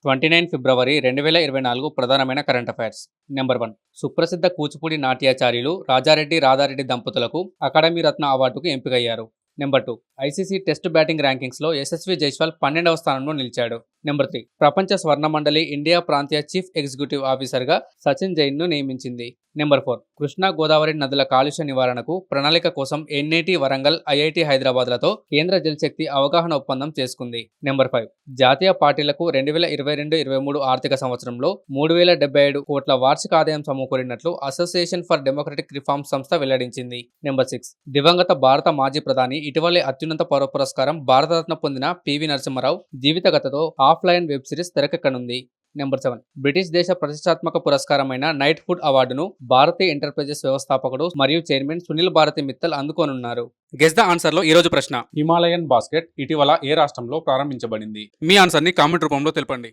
29 ఫిబ్రవరి 2024 ప్రధానమైన current affairs. Number 1. సుప్రసిద్ధ కూచిపూడి నాట్యాచార్యులు రాజారెడ్డి రాధారెడ్డి దంపతులకు అకాడమీ రత్న అవార్డుకు ఎంపికయ్యారు. నెంబర్ 2. ఐసీసీ టెస్ట్ బ్యాటింగ్ ర్యాంకింగ్స్లో యశస్వి జైస్వాల్ 12వ స్థానంలో నిలిచాడు. నెంబర్ 3. ప్రపంచ స్వర్ణ మండలి ఇండియా ప్రాంతీయ చీఫ్ ఎగ్జిక్యూటివ్ ఆఫీసర్గా సచిన్ జైన్ను నియమించింది. నెంబర్ 4. కృష్ణా గోదావరి నదుల కాలుష్య నివారణకు ప్రణాళిక కోసం ఎన్ఐటి వరంగల్, ఐఐటి హైదరాబాద్లతో కేంద్ర జలశక్తి అవగాహన ఒప్పందం చేసుకుంది. నెంబర్ 5. జాతీయ పార్టీలకు 2022-23 ఆర్థిక సంవత్సరంలో 3077 కోట్ల వార్షిక ఆదాయం సమకూరినట్లు అసోసియేషన్ ఫర్ డెమోక్రటిక్ రిఫార్మ్స్ సంస్థ వెల్లడించింది. నెంబర్ 6. దివంగత భారత మాజీ ప్రధాని ఇటీవలే అత్యున్నత పౌర పురస్కారం భారతరత్న పొందిన పివి నరసింహారావు జీవితగతతో ఆఫ్లైన్ వెబ్ సిరీస్ తెరకెక్కనుంది. నెంబర్ 7. బ్రిటిష్ దేశ ప్రతిష్టాత్మక పురస్కారమైన నైట్ హుడ్ అవార్డును భారతీయ ఎంటర్ప్రైజెస్ వ్యవస్థాపకుడు మరియు చైర్మన్ సునీల్ భారతి మిత్తల్ అందుకోనున్నారు. గెస్ ద ఆన్సర్ లో ఈ రోజు ప్రశ్న: హిమాలయన్ బాస్కెట్ ఇటీవల ఏ రాష్ట్రంలో ప్రారంభించబడింది? మీ ఆన్సర్ ని కామెంట్ రూపంలో తెలపండి.